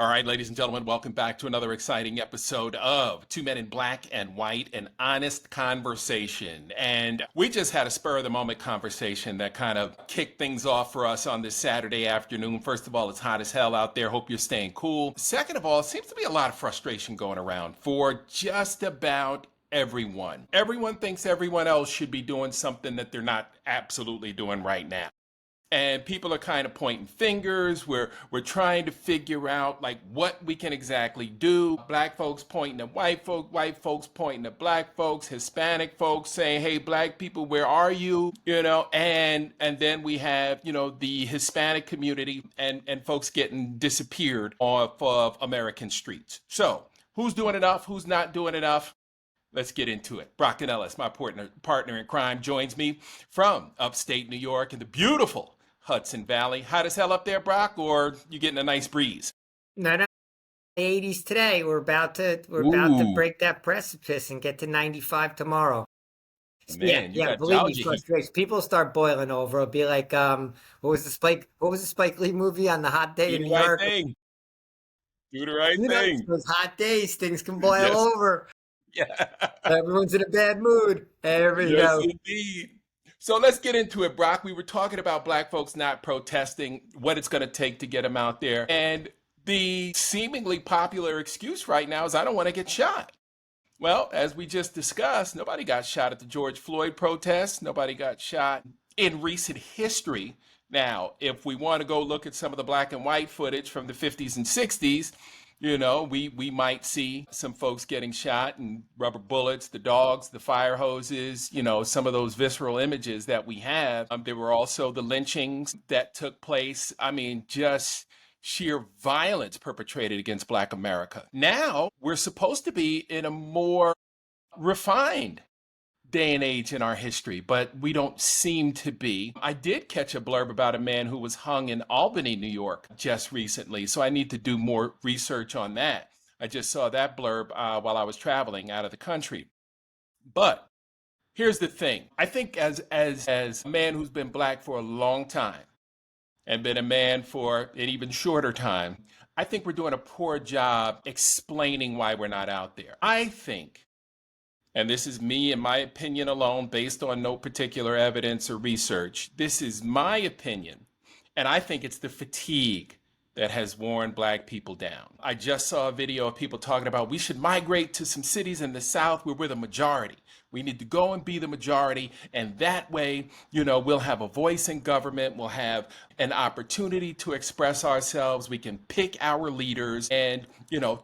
All right, ladies and gentlemen, welcome back to another exciting episode of Two Men in Black and White, an honest conversation. And we just had a spur of the moment conversation that kind of kicked things off for us on this Saturday afternoon. First of all, it's hot as hell out there. Hope you're staying cool. Second of all, it seems to be a lot of frustration going around for just about everyone. Everyone thinks everyone else should be doing something that they're not absolutely doing right now. And people are kind of pointing fingers. We're trying to figure out like what we can exactly do. Black folks pointing at white folks pointing at black folks, Hispanic folks saying, "Hey, black people, where are you?" And then we have, the Hispanic community and folks getting disappeared off of American streets. So who's doing enough? Who's not doing enough? Let's get into it. Brock Ganeles, my partner in crime, joins me from upstate New York in the beautiful Hudson Valley. Hot as hell up there, Brock, or you getting a nice breeze? No, 80s today. We're about to Ooh, break that precipice and get to 95 tomorrow. Yeah, man, you yeah. got Believe me, Georgia heat. frustration. People start boiling over. It'll be like what was the Spike Lee movie on the hot day Do in the New right York? thing. Do the right It's thing. those hot days, things can boil Yes. over. Yeah. Everyone's in a bad mood. There we Yes, go. indeed. So let's get into it, Brock. We were talking about black folks not protesting, what it's going to take to get them out there. And the seemingly popular excuse right now is I don't want to get shot. Well, as we just discussed, nobody got shot at the George Floyd protests. Nobody got shot in recent history. Now, if we want to go look at some of the black and white footage from the 50s and 60s, we might see some folks getting shot and rubber bullets, the dogs, the fire hoses, some of those visceral images that we have. There were also the lynchings that took place. I mean, just sheer violence perpetrated against Black America. Now we're supposed to be in a more refined day and age in our history, but we don't seem to be. I did catch a blurb about a man who was hung in Albany, New York just recently, so I need to do more research on that. I just saw that blurb while I was traveling out of the country. But here's the thing. I think as a man who's been black for a long time, and been a man for an even shorter time, I think we're doing a poor job explaining why we're not out there. I think, and this is me and my opinion alone based on no particular evidence or research, this is my opinion, and I think it's the fatigue that has worn black people down. I just saw a video of people talking about we should migrate to some cities in the South where we're the majority. We need to go and be the majority, and that way, we'll have a voice in government, we'll have an opportunity to express ourselves, we can pick our leaders, and,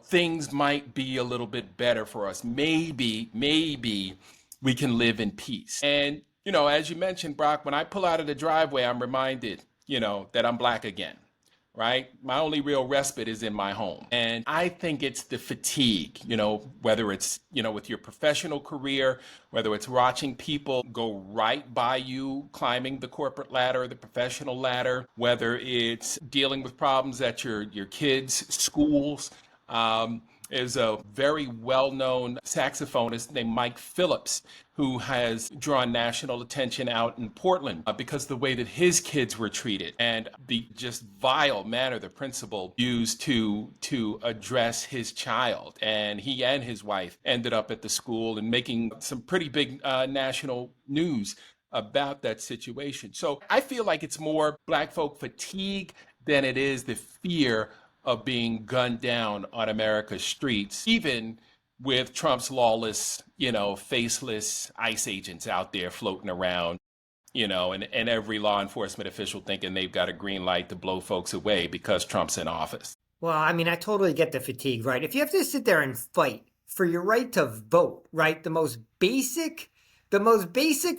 things might be a little bit better for us. Maybe we can live in peace. And, as you mentioned, Brock, when I pull out of the driveway, I'm reminded, that I'm black again, right? My only real respite is in my home. And I think it's the fatigue, whether it's, with your professional career, whether it's watching people go right by you climbing the corporate ladder, the professional ladder, whether it's dealing with problems at your kids' schools. Is a very well-known saxophonist named Mike Phillips who has drawn national attention out in Portland because of the way that his kids were treated and the just vile manner the principal used to address his child. And he and his wife ended up at the school and making some pretty big national news about that situation. So I feel like it's more black folk fatigue than it is the fear of being gunned down on America's streets, even with Trump's lawless, faceless ICE agents out there floating around, and every law enforcement official thinking they've got a green light to blow folks away because Trump's in office. Well, I mean, I totally get the fatigue, right? If you have to sit there and fight for your right to vote, right? The most basic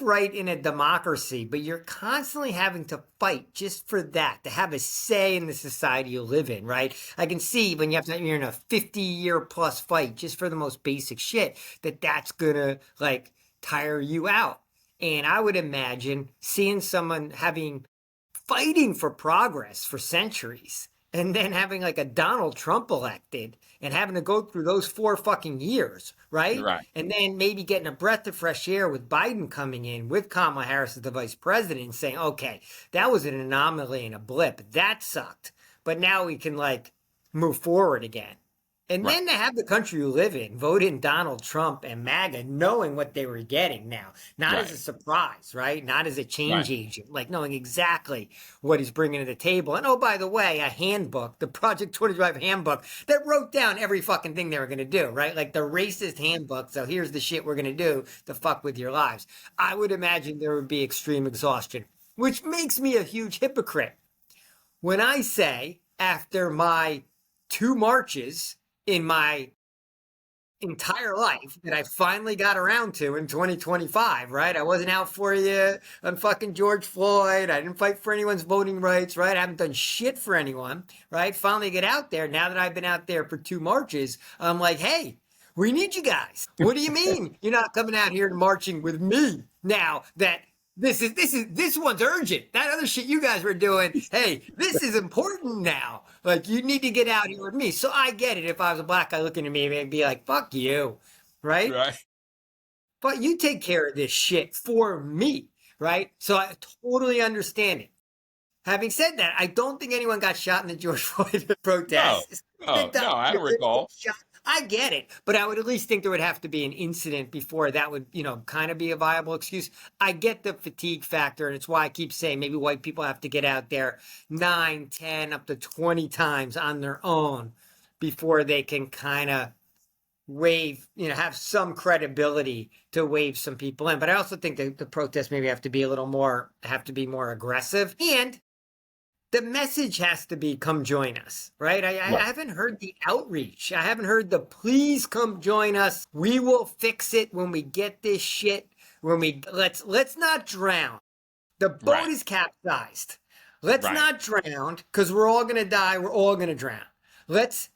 right in a democracy, but you're constantly having to fight just for that, to have a say in the society you live in, right? I can see when you're in a 50-year plus fight just for the most basic shit, that's gonna like tire you out. And I would imagine seeing someone fighting for progress for centuries and then having like a Donald Trump elected and having to go through those 4 fucking years, right? Right. And then maybe getting a breath of fresh air with Biden coming in with Kamala Harris as the vice president and saying, okay, that was an anomaly and a blip. That sucked. But now we can like move forward again. And Right. then to have the country you live in vote in Donald Trump and MAGA, knowing what they were getting now, not as a Right. surprise, right? Not as a Right. change agent, like knowing exactly what he's bringing to the table. And oh, by the way, a handbook, the Project 25 handbook that wrote down every fucking thing they were going to do, right? Like the racist handbook. So here's the shit we're going to do to fuck with your lives. I would imagine there would be extreme exhaustion, which makes me a huge hypocrite when I say after my 2 marches in my entire life that I finally got around to in 2025, right? I wasn't out for you on fucking George Floyd. I didn't fight for anyone's voting rights, right? I haven't done shit for anyone, right? Finally get out there. Now that I've been out there for 2 marches, I'm like, hey, we need you guys. What do you mean you're not coming out here and marching with me now that this one's urgent. That other shit you guys were doing, hey, this is important now. Like you need to get out here with me. So I get it. If I was a black guy looking at me, I'd be like, fuck you, right? Right. But you take care of this shit for me, right? So I totally understand it. Having said that, I don't think anyone got shot in the George Floyd No. protests. No. No. I don't recall. I get it, but I would at least think there would have to be an incident before that would, kind of be a viable excuse. I get the fatigue factor, and it's why I keep saying maybe white people have to get out there 9, 10, up to 20 times on their own before they can kind of wave, have some credibility to wave some people in. But I also think that the protests maybe have to be more aggressive. And the message has to be come join us, right? I Right. haven't heard the outreach. I haven't heard the please come join us. We will fix it when we get this shit. Let's not drown. The boat Right. is capsized. Let's Right. not drown because we're all gonna die. We're all gonna drown. Let's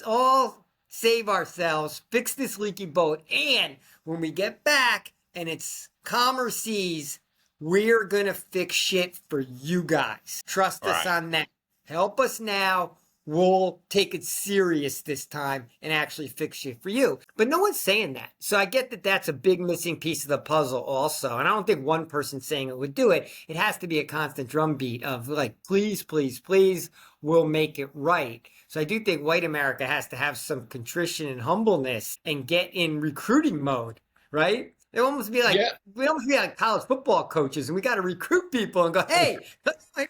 all save ourselves, fix this leaky boat, and when we get back and it's calmer seas, we're gonna fix shit for you guys. Trust us Right. on that. Help us now. We'll take it serious this time and actually fix shit for you. But no one's saying that. So I get that that's a big missing piece of the puzzle also. And I don't think one person saying it would do it. It has to be a constant drumbeat of like, please, please, please, we'll make it right. So I do think white America has to have some contrition and humbleness and get in recruiting mode, right? It almost be like Yeah. we almost be like college football coaches, and we got to recruit people and go, "Hey, let's my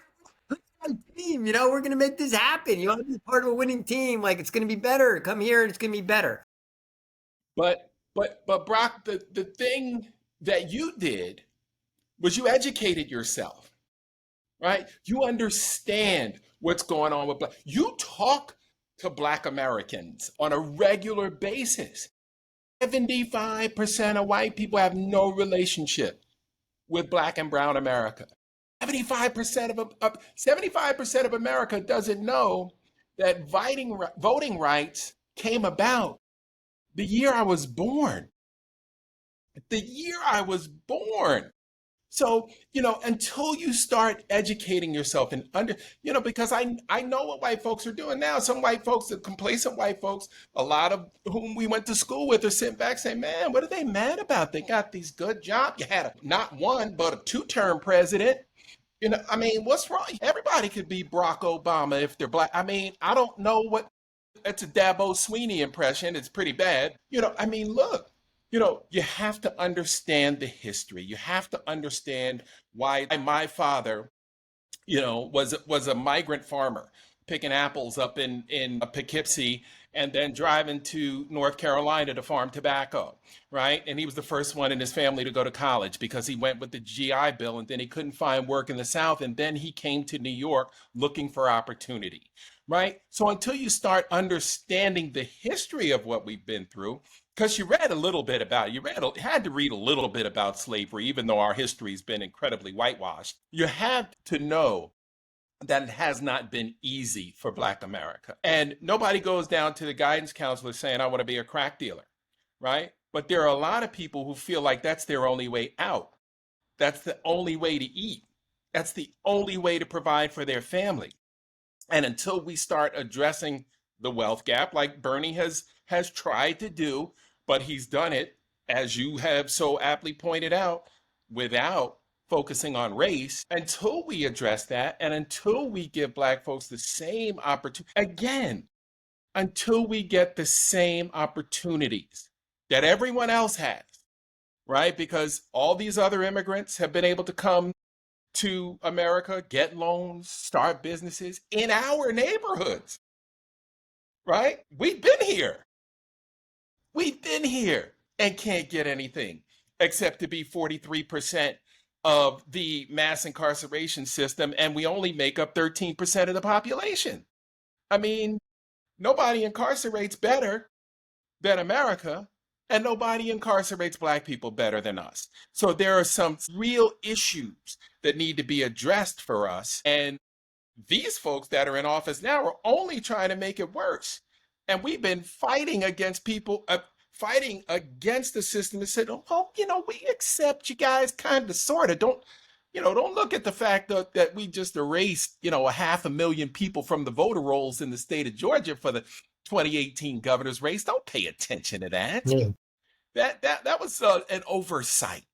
team. We're gonna make this happen. You want to be part of a winning team? Like it's gonna be better. Come here, and it's gonna be better." But Brock, the thing that you did was you educated yourself, right? You understand what's going on with black. You talk to Black Americans on a regular basis. 75% of white people have no relationship with Black and Brown America. 75% of America doesn't know that voting rights came about the year I was born. The year I was born. So, until you start educating yourself and because I know what white folks are doing now. Some white folks, the complacent white folks, a lot of whom we went to school with, are sitting back saying, man, what are they mad about? They got these good jobs. You had not one, but a 2-term president. What's wrong? Everybody could be Barack Obama if they're black. I don't know what, that's a Dabo Sweeney impression. It's pretty bad. Look, you have to understand the history. You have to understand why my father, was a migrant farmer picking apples up in Poughkeepsie and then driving to North Carolina to farm tobacco, right? And he was the first one in his family to go to college because he went with the GI Bill and then he couldn't find work in the South. And then he came to New York looking for opportunity, right? So until you start understanding the history of what we've been through, because you read a little bit about it, had to read a little bit about slavery, even though our history's been incredibly whitewashed. You had to know that it has not been easy for Black America. And nobody goes down to the guidance counselor saying, I want to be a crack dealer, right? But there are a lot of people who feel like that's their only way out. That's the only way to eat. That's the only way to provide for their family. And until we start addressing the wealth gap, like Bernie has tried to do, but he's done it, as you have so aptly pointed out, without focusing on race, until we address that and until we give Black folks the same opportunity, again, until we get the same opportunities that everyone else has, right? Because all these other immigrants have been able to come to America, get loans, start businesses in our neighborhoods, right? We've been here. We've been here and can't get anything except to be 43% of the mass incarceration system, and we only make up 13% of the population. I mean, nobody incarcerates better than America, and nobody incarcerates Black people better than us. So there are some real issues that need to be addressed for us. And these folks that are in office now are only trying to make it worse. And we've been fighting against people, fighting against the system that said, oh, well, we accept you guys kind of, sort of. Don't look at the fact that we just erased, 500,000 people from the voter rolls in the state of Georgia for the 2018 governor's race. Don't pay attention to that. Yeah. That was an oversight,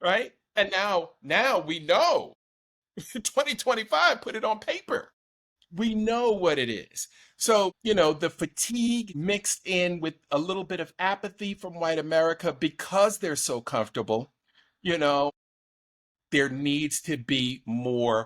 right? And now we know 2025, put it on paper. We know what it is. So, the fatigue mixed in with a little bit of apathy from white America because they're so comfortable, you know, there needs to be more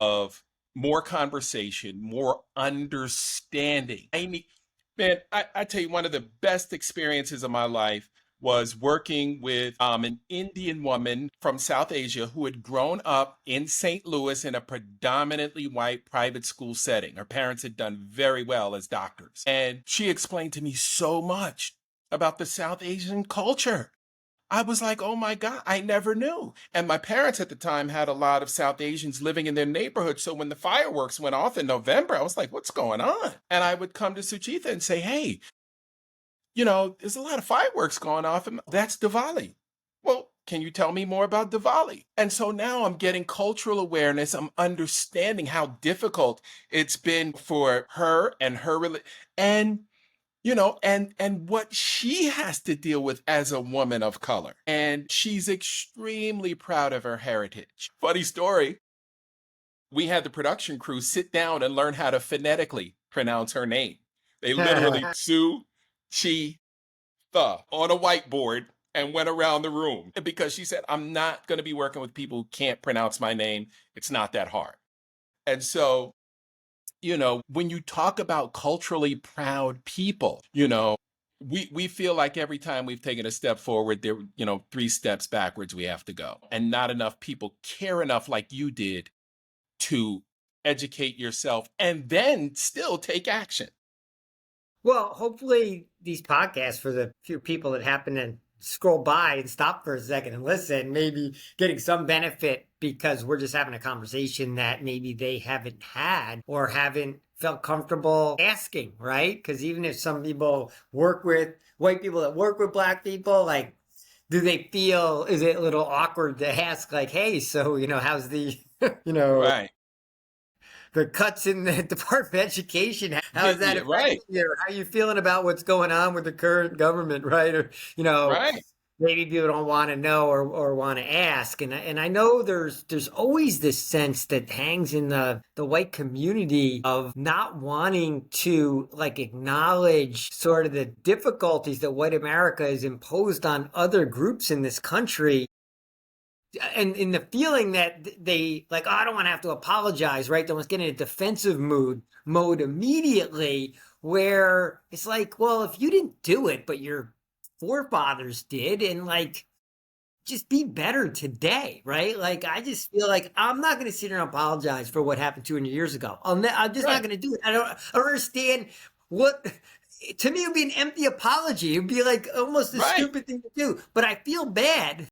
conversation, more understanding. I tell you, one of the best experiences of my life was working with an Indian woman from South Asia who had grown up in St. Louis in a predominantly white private school setting. Her parents had done very well as doctors. And she explained to me so much about the South Asian culture. I was like, oh my God, I never knew. And my parents at the time had a lot of South Asians living in their neighborhood. So when the fireworks went off in November, I was like, what's going on? And I would come to Suchitha and say, hey, there's a lot of fireworks going off, and that's Diwali. Well, can you tell me more about Diwali? And so now I'm getting cultural awareness. I'm understanding how difficult it's been for her and and and what she has to deal with as a woman of color. And she's extremely proud of her heritage. Funny story. We had the production crew sit down and learn how to phonetically pronounce her name. They literally Sue, Chi, The on a whiteboard and went around the room because she said, I'm not going to be working with people who can't pronounce my name. It's not that hard. And so, when you talk about culturally proud people, we feel like every time we've taken a step forward, there, 3 steps backwards we have to go. And not enough people care enough like you did to educate yourself and then still take action. Well, hopefully these podcasts, for the few people that happen to scroll by and stop for a second and listen, maybe getting some benefit because we're just having a conversation that maybe they haven't had or haven't felt comfortable asking, right? Because even if some people work with white people that work with Black people, like, do they feel, is it a little awkward to ask, like, hey, so, how's the, Right. the cuts in the Department of Education, how is that Yeah, affecting right. you? How are you feeling about what's going on with the current government, right? Or, Right. maybe people don't want to know or want to ask. And I know there's always this sense that hangs in the white community of not wanting to like acknowledge sort of the difficulties that white America has imposed on other groups in this country. And in the feeling that they like, oh, I don't want to have to apologize, right? They almost get in a defensive mode immediately, where it's like, well, if you didn't do it, but your forefathers did, and like, just be better today, right? Like, I just feel like I'm not going to sit here and apologize for what happened 200 years ago. I'm just not going to do it. I don't understand what. To me, it would be an empty apology. It would be like almost a stupid thing to do. But I feel bad.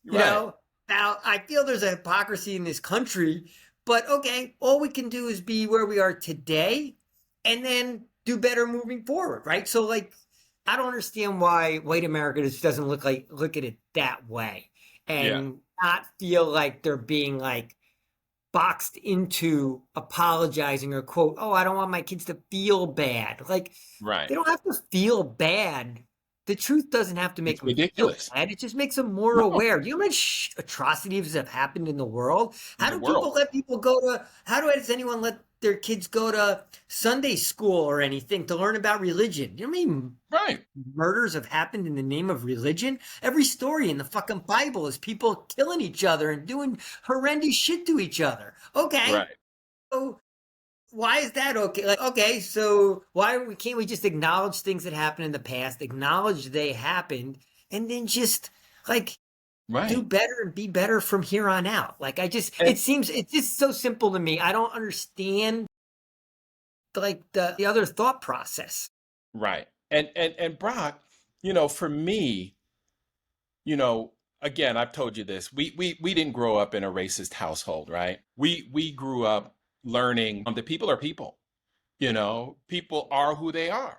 Now I feel there's a hypocrisy in this country, but okay, all we can do is be where we are today and then do better moving forward, right? So like, I don't understand why white America just doesn't look at it that way and not feel like they're being like boxed into apologizing or quote, oh, I don't want my kids to feel bad. Like, Right. they don't have to feel bad the truth doesn't have to make It's them feel ridiculous. bad. It just makes them more No, aware. Do you know how much atrocities have happened in the world? in How the do people world. let people go to, does anyone let their kids go to Sunday school or anything to learn about religion? You know what I mean? Right. Murders have happened in the name of religion. Every story in the fucking Bible is people killing each other and doing horrendous shit to each other. Okay. Right. So why is that okay? Like, okay, so can't we just acknowledge things that happened in the past, acknowledge they happened, and then just like do Right. better and be better from here on out? Like, And it's just so simple to me. I don't understand like the other thought process. right. And Brock, you know, for me, you know, again, I've told you this. We didn't grow up in a racist household, right? We grew up learning that people are people. You know, people are who they are.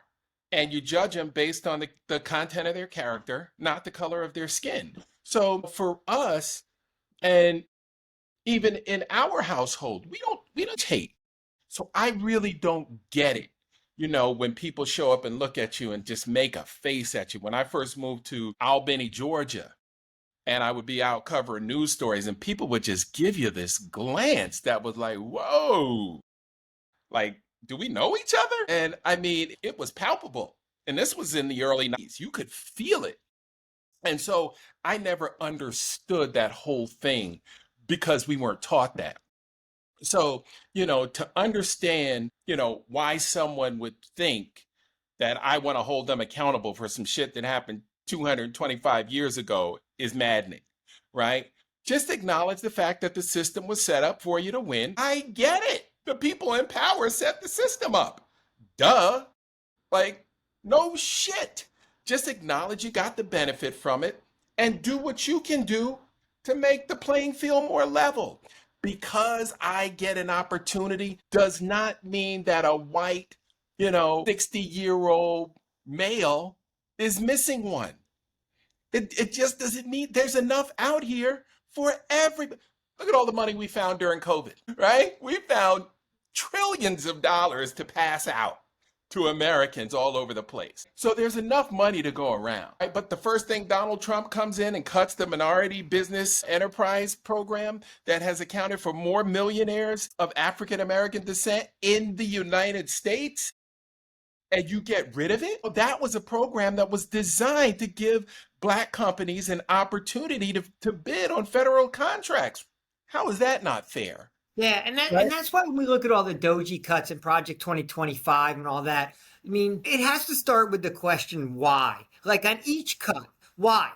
And you judge them based on the content of their character, not the color of their skin. So for us, and even in our household, we don't hate. So I really don't get it. You know, when people show up and look at you and just make a face at you. When I first moved to Albany, Georgia, and I would be out covering news stories, and people would just give you this glance that was like, whoa, like, do we know each other? And I mean, it was palpable. And this was in the early 90s. You could feel it. And so I never understood that whole thing because we weren't taught that. So, you know, to understand, you know, why someone would think that I want to hold them accountable for some shit that happened 225 years ago is maddening, right? Just acknowledge the fact that the system was set up for you to win. I get it. The people in power set the system up. Duh. Like, no shit. Just acknowledge you got the benefit from it and do what you can do to make the playing field more level. Because I get an opportunity does not mean that a white, you know, 60-year-old male is missing one. It just doesn't mean there's enough out here for everybody. Look at all the money we found during COVID, right? We found trillions of dollars to pass out to Americans all over the place. So there's enough money to go around. Right? But the first thing Donald Trump comes in and cuts the minority business enterprise program that has accounted for more millionaires of African American descent in the United States, and you get rid of it? Well, that was a program that was designed to give Black companies an opportunity to bid on federal contracts. How is that not fair? Yeah, and that's why when we look at all the Doji cuts and Project 2025 and all that, I mean, it has to start with the question why. Like on each cut, why?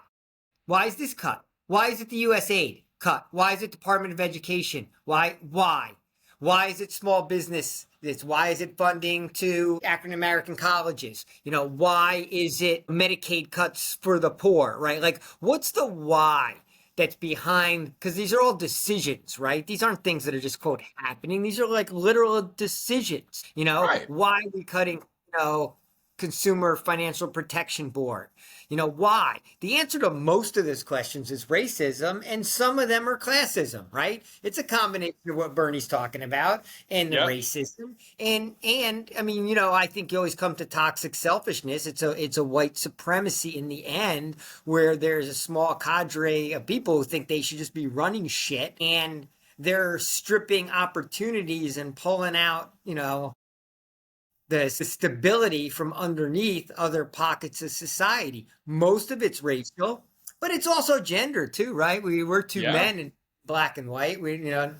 Why is this cut? Why is it the US aid cut? Why is it Department of Education? Why? Why? Why is it small business? Why is it funding to African American colleges? You know, why is it Medicaid cuts for the poor, right? Like, what's the why that's behind? Because these are all decisions, right? These aren't things that are just, quote, happening. These are like literal decisions. You know, Right. why are we cutting, Consumer Financial Protection Board? You know, why? The answer to most of these questions is racism, and some of them are classism, right? It's a combination of what Bernie's talking about and the Yep. racism. And I mean, I think you always come to toxic selfishness. It's a white supremacy in the end, where there's a small cadre of people who think they should just be running shit, and they're stripping opportunities and pulling out, the stability from underneath other pockets of society. Most of it's racial, but it's also gender too, right? We're two Yeah. men in black and white. If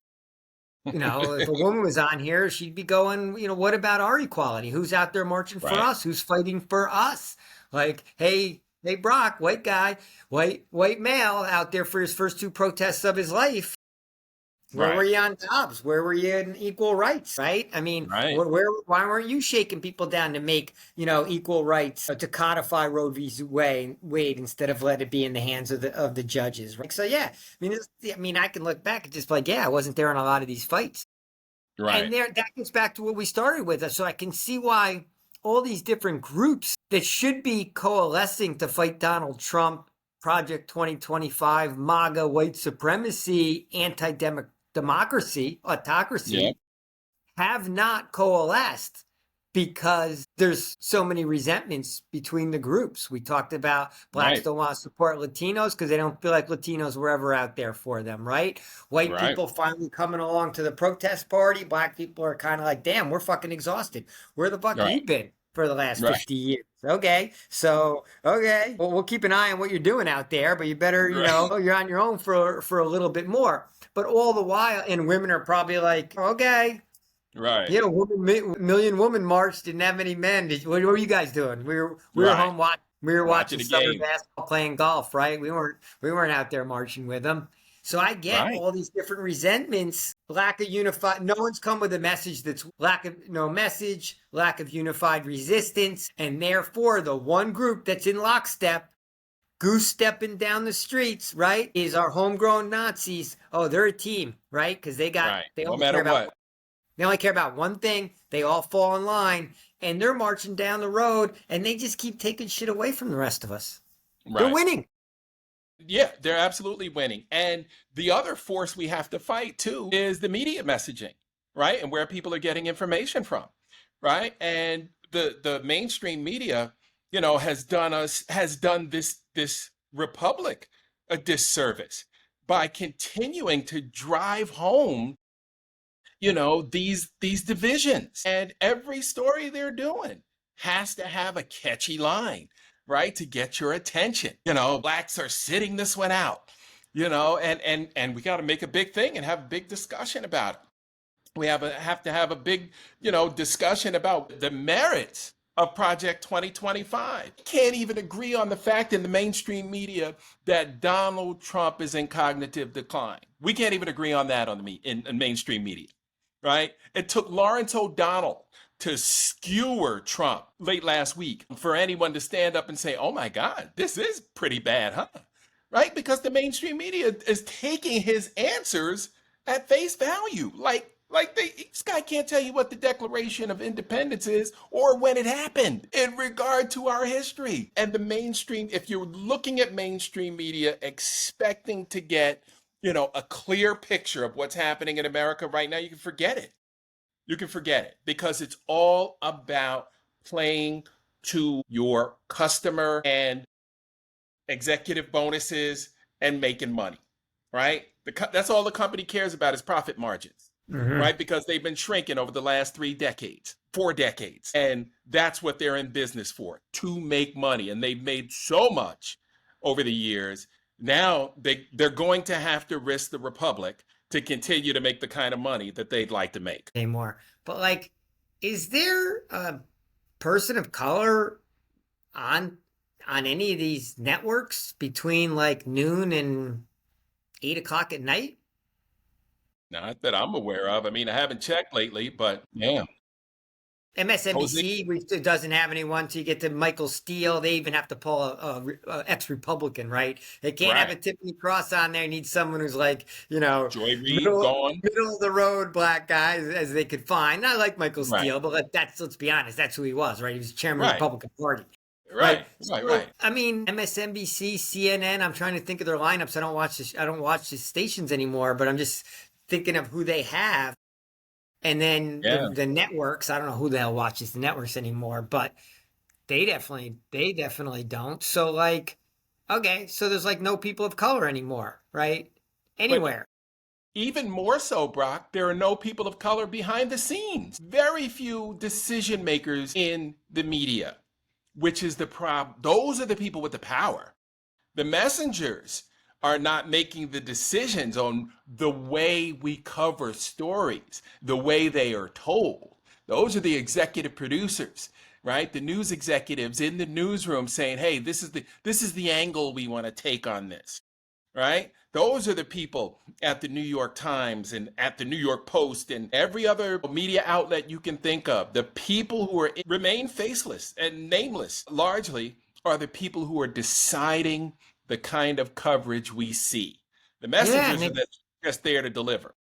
a woman was on here, she'd be going, what about our equality? Who's out there marching for Right. us? Who's fighting for us? Like, hey, Brock, white guy, white male out there for his first two protests of his life. Where were Right. you on Dobbs? Where were you in equal rights, right? I mean, Right. why weren't you shaking people down to make, equal rights, to codify Roe v. Wade instead of let it be in the hands of the judges, right? So yeah, I can look back and just be like, yeah, I wasn't there in a lot of these fights. And Right. that gets back to what we started with. So I can see why all these different groups that should be coalescing to fight Donald Trump, Project 2025, MAGA, white supremacy, democracy, Yep. autocracy, have not coalesced because there's so many resentments between the groups. We talked about blacks Right. don't want to support Latinos because they don't feel like Latinos were ever out there for them, right? White Right. people finally coming along to the protest party. Black people are kind of like, damn, we're fucking exhausted. Where the fuck have Right. you been for the last Right. 50 years? Okay. So, okay. Well, we'll keep an eye on what you're doing out there, but you better, Right. you're on your own for a little bit more. But all the while, and women are probably like, okay, Right. yeah, million woman march didn't have any men. What were you guys doing? We were Right. home we were watching Watching the summer game. basketball, playing golf, right? We weren't out there marching with them. So I get Right. all these different resentments, lack of unified. No one's come with a message that's lack of no message, lack of unified resistance, and therefore the one group that's in lockstep, goose stepping down the streets, right, is our homegrown Nazis. Oh, they're a team, right? Because Right. they No only care matter about what. they only care about one thing. They all fall in line and they're marching down the road and they just keep taking shit away from the rest of us. They're Right. winning. Yeah, they're absolutely winning. And the other force we have to fight too is the media messaging, right? And where people are getting information from, right? And the mainstream media, has done this republic a disservice by continuing to drive home, these divisions. And every story they're doing has to have a catchy line, right? To get your attention. Blacks are sitting this one out, and we got to make a big thing and have a big discussion about it. We have to have a big, discussion about the merits of Project 2025. Can't even agree on the fact in the mainstream media that Donald Trump is in cognitive decline. We can't even agree on that in mainstream media, right? It took Lawrence O'Donnell to skewer Trump late last week for anyone to stand up and say, "Oh my God, this is pretty bad, huh?" Right? Because the mainstream media is taking his answers at face value. This guy can't tell you what the Declaration of Independence is or when it happened in regard to our history. And the mainstream, if you're looking at mainstream media expecting to get, a clear picture of what's happening in America right now, you can forget it. You can forget it because it's all about playing to your customer and executive bonuses and making money, right? That's all the company cares about is profit margins, Mm-hmm. right? Because they've been shrinking over the last 3 decades, 4 decades. And that's what they're in business for, to make money. And they've made so much over the years. Now they're going to have to risk the republic to continue to make the kind of money that they'd like to make. Anymore. But like, is there a person of color on any of these networks between like noon and 8 o'clock at night? Not that I'm aware of. I mean, I haven't checked lately, but yeah. Jose, MSNBC doesn't have anyone, so you get to Michael Steele. They even have to pull a ex-Republican, right? They can't have right. a Tiffany Cross on there. You need someone who's like, Joy Reid middle gone. middle of the road black guy as they could find. I like Michael Right. Steele, but let's be honest, that's who he was, right? He was chairman of the Right. Republican Party. Right. Right. Right. So, Right. I mean, MSNBC, CNN, I'm trying to think of their lineups. I don't watch the stations anymore, but I'm just thinking of who they have. And then Yeah. the networks, I don't know who the hell watches the networks anymore, but they definitely don't. So like, okay, so there's like no people of color anymore, right? But Anywhere. even more so, Brock, there are no people of color behind the scenes. Very few decision makers in the media, which is the problem. Those are the people with the power. The messengers are not making the decisions on the way we cover stories, the way they are told. Those are the executive producers, right? The news executives in the newsroom saying, "Hey, this is the angle we want to take on this." Right? Those are the people at the New York Times and at the New York Post and every other media outlet you can think of. The people who remain faceless and nameless largely are the people who are deciding the kind of coverage we see. The Yeah, messengers are just there to deliver.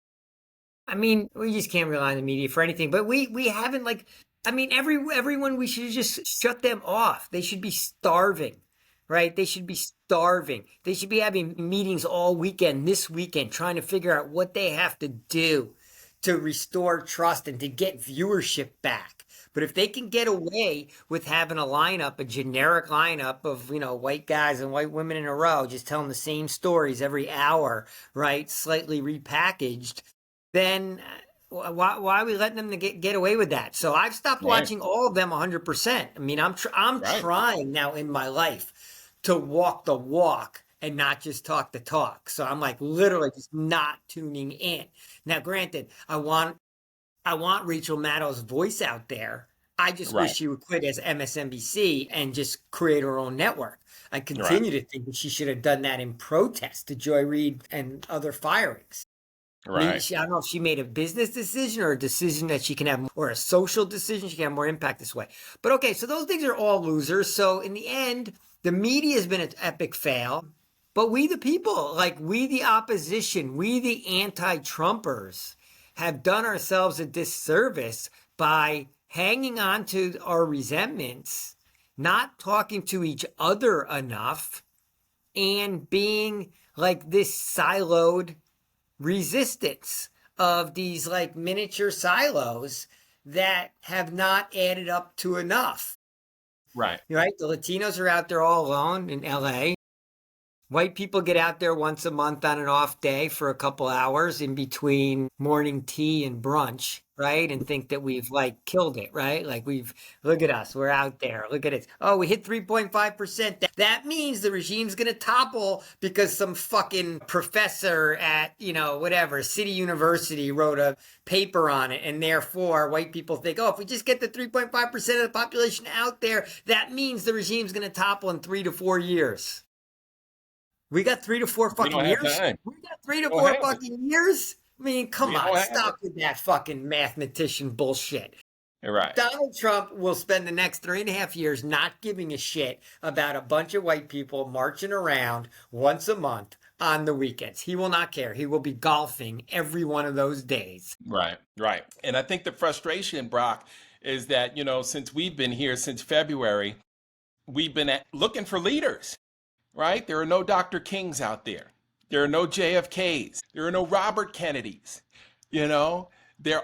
I mean, we just can't rely on the media for anything. But we haven't like, I mean, everyone we should just shut them off. They should be starving, right? They should be starving. They should be having meetings all weekend, this weekend, trying to figure out what they have to do to restore trust and to get viewership back. But if they can get away with having a lineup, a generic lineup of, white guys and white women in a row, just telling the same stories every hour, right? Slightly repackaged, then why are we letting them to get away with that? So I've stopped Right. watching all of them 100%. I mean, I'm Right. trying now in my life to walk the walk and not just talk the talk. So I'm like literally just not tuning in. Now, granted, I want Rachel Maddow's voice out there. I just wish Right. she would quit as MSNBC and just create her own network. I Right. continue to think that she should have done that in protest to Joy Reid and other firings. Maybe Right. I don't know if she made a business decision or a decision that she can have, or a social decision. She can have more impact this way. But okay, so those things are all losers. So in the end, the media has been an epic fail. But we, the people, like we, the opposition, we, the anti-Trumpers, have done ourselves a disservice by hanging on to our resentments, not talking to each other enough, and being like this siloed resistance of these like miniature silos that have not added up to enough. Right. Right? The Latinos are out there all alone in LA. White people get out there once a month on an off day for a couple hours in between morning tea and brunch, right? And think that we've like killed it, right? Like look at us, we're out there. Look at it. Oh, we hit 3.5%. That means the regime's going to topple because some fucking professor at, whatever, City University wrote a paper on it. And therefore, white people think, oh, if we just get the 3.5% of the population out there, that means the regime's going to topple in 3 to 4 years. We got 3 to 4 We don't fucking have years? time. We got 3 to We don't 4 have it. fucking years? I mean, come We don't on, have stop with that fucking mathematician bullshit. it. Right. Donald Trump will spend the next 3.5 years not giving a shit about a bunch of white people marching around once a month on the weekends. He will not care. He will be golfing every one of those days. Right. Right. And I think the frustration, Brock, is that, since we've been here since February, we've been looking for leaders, right? There are no Dr. Kings out there. There are no JFKs. There are no Robert Kennedys. There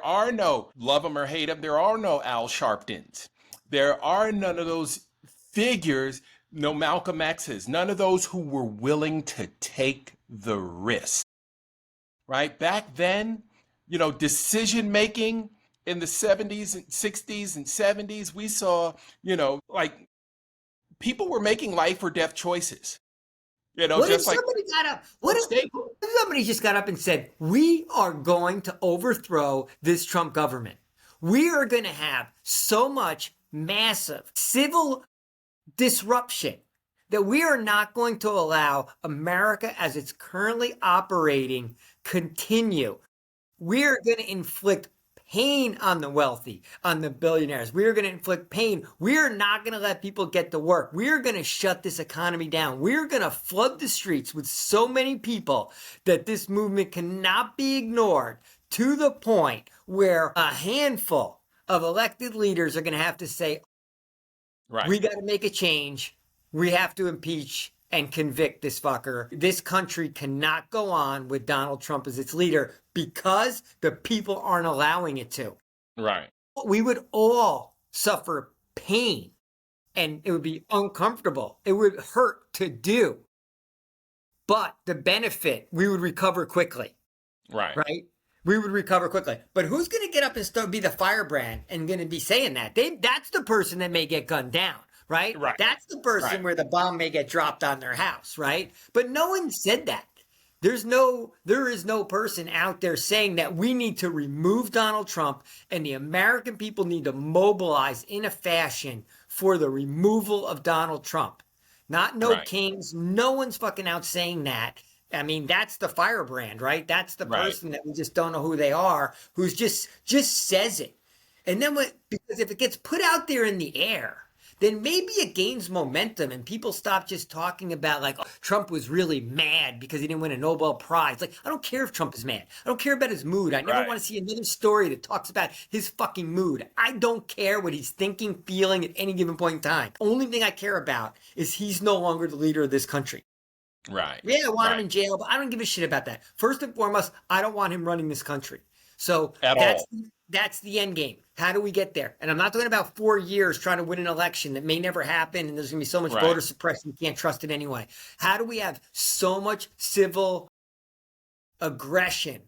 are no love them or hate them. There are no Al Sharptons. There are none of those figures, no Malcolm X's, none of those who were willing to take the risk, right? Back then, decision making in the 70s and 60s and 70s, we saw, like people were making life or death choices. What if Just like somebody got up? What if somebody just got up and said, we are going to overthrow this Trump government? We are going to have so much massive civil disruption that we are not going to allow America as it's currently operating continue. We are going to inflict pain on the wealthy, on the billionaires. We are going to inflict pain. We are not going to let people get to work. We are going to shut this economy down. We are going to flood the streets with so many people that this movement cannot be ignored, to the point where a handful of elected leaders are going to have to say, right, we got to make a change. We have to impeach and convict this fucker. This country cannot go on with Donald Trump as its leader because the people aren't allowing it to. right, We would all suffer pain and it would be uncomfortable. It would hurt to do. But the benefit, we would recover quickly. right. We would recover quickly. But who's going to get up and start be the firebrand and going to be saying that? That's the person that may get gunned down. Right? That's the person where the bomb may get dropped on their house, right? But no one said that. There is no person out there saying that we need to remove Donald Trump and the American people need to mobilize in a fashion for the removal of Donald Trump. Not no kings. No one's fucking out saying that. I mean, that's the firebrand, right? That's the person that we just don't know who they are, who's just says it. And then because if it gets put out there in the air, then maybe it gains momentum and people stop just talking about like, oh, Trump was really mad because he didn't win a Nobel Prize. Like, I don't care if Trump is mad. I don't care about his mood. I never want to see another story that talks about his fucking mood. I don't care what he's thinking, feeling at any given point in time. Only thing I care about is he's no longer the leader of this country. Right. Yeah, I want him in jail, but I don't give a shit about that. First and foremost, I don't want him running this country. So that's the end game. How do we get there? And I'm not talking about 4 years trying to win an election that may never happen and there's going to be so much Right. voter suppression, you can't trust it anyway. How do we have so much civil aggression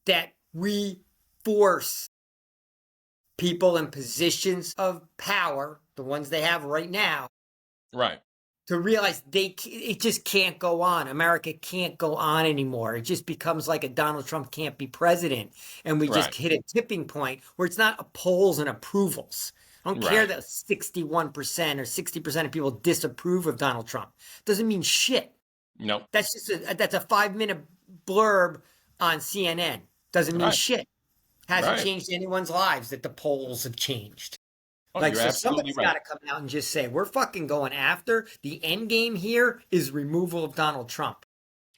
that we force people in positions of power, the ones they have right now, Right. to realize it just can't go on. America can't go on anymore. It just becomes like a Donald Trump can't be president. And we just Right. hit a tipping point where it's not polls and approvals. I don't care Right. that 61% or 60% of people disapprove of Donald Trump. Doesn't mean shit. No. That's just that's a 5-minute blurb on CNN. Doesn't mean Right. shit. Hasn't Right. changed anyone's lives that the polls have changed. Oh, Like, you're so absolutely somebody's right. got to come out and just say, we're fucking going after the end game here is removal of Donald Trump.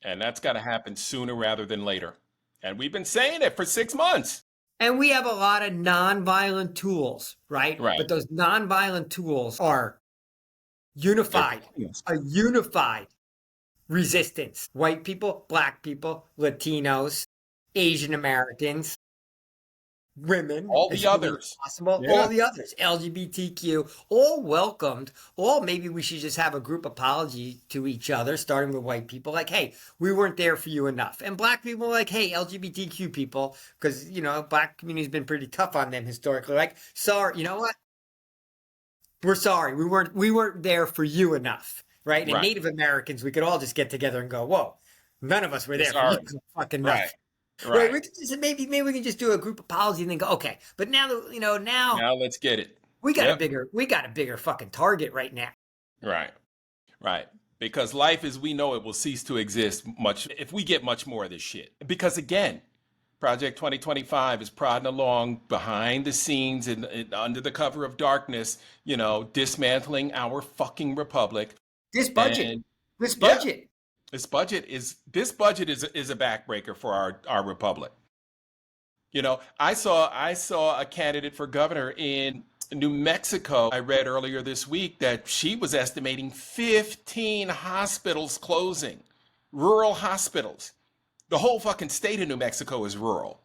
And that's got to happen sooner rather than later. And we've been saying it for 6 months. And we have a lot of nonviolent tools, right? Right. But those nonviolent tools are unified, a unified resistance. White people, black people, Latinos, Asian Americans, women, All as the humanly others. possible, Yeah. all the others, LGBTQ, all welcomed. All maybe we should just have a group apology to each other, starting with white people, like, hey, we weren't there for you enough. And black people like, hey, LGBTQ people, because, you know, black community's been pretty tough on them historically. Like, sorry, you know what? We're sorry. We weren't there for you enough. Right? And Right. Native Americans, we could all just get together and go, whoa, none of us were there Sorry. for you fucking enough. Right. Right. Right. We could just, maybe we can just do a group apology and then go, okay. But now that now Now let's get it. we got Yep. a bigger fucking target right now. Right. Right. Because life as we know it will cease to exist much if we get much more of this shit. Because again, Project 2025 is prodding along behind the scenes and under the cover of darkness, dismantling our fucking republic. This budget. And This yeah. budget. This budget is a backbreaker for our republic. I saw a candidate for governor in New Mexico. I read earlier this week that she was estimating 15 hospitals closing, rural hospitals. The whole fucking state of New Mexico is rural.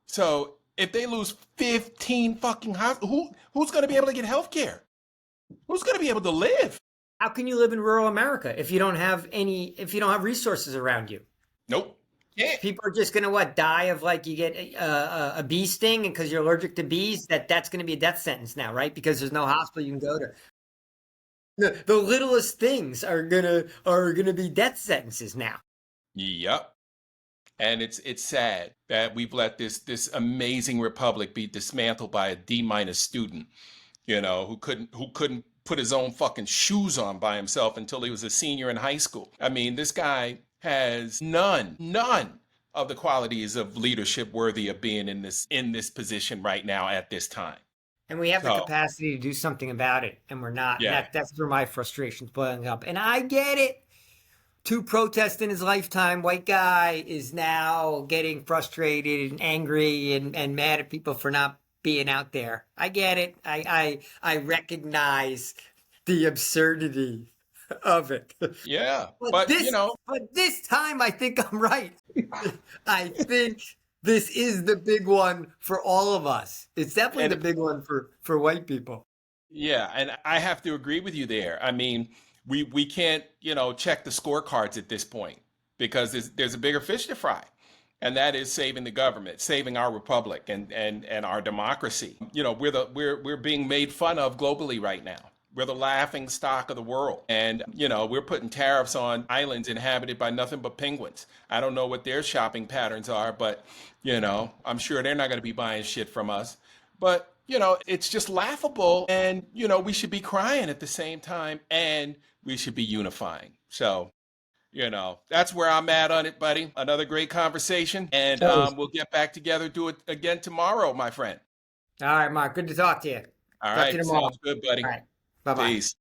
So if they lose 15 fucking hospitals, who's going to be able to get health care? Who's going to be able to live? How can you live in rural America if you don't have resources around you? Nope. Yeah. People are just gonna die of like you get a bee sting and because you're allergic to bees, that's gonna be a death sentence now, right? Because there's no hospital you can go to. The littlest things are gonna be death sentences now. Yep. And it's sad that we've let this amazing republic be dismantled by a D- student, who couldn't put his own fucking shoes on by himself until he was a senior in high school. I mean, this guy has none of the qualities of leadership worthy of being in this position right now at this time. And we have the capacity to do something about it, and we're not. Yeah. That's where my frustration's boiling up. And I get it. 2 protests in his lifetime, white guy is now getting frustrated and angry and mad at people for not being out there. I get it. I recognize the absurdity of it. Yeah. But this time I think I'm right. I think this is the big one for all of us. It's definitely the big one for white people. Yeah, and I have to agree with you there. I mean, we can't, check the scorecards at this point because there's a bigger fish to fry. And that is saving the government, saving our republic and our democracy. We're being made fun of globally right now. We're the laughing stock of the world. And, we're putting tariffs on islands inhabited by nothing but penguins. I don't know what their shopping patterns are, but, I'm sure they're not going to be buying shit from us. But, it's just laughable. And, we should be crying at the same time and we should be unifying. So, that's where I'm at on it, buddy. Another great conversation. And we'll get back together, do it again tomorrow, my friend. All right, Mark. Good to talk to you. All Talk right. to you tomorrow. Sounds good, buddy. All right. Bye-bye. Peace.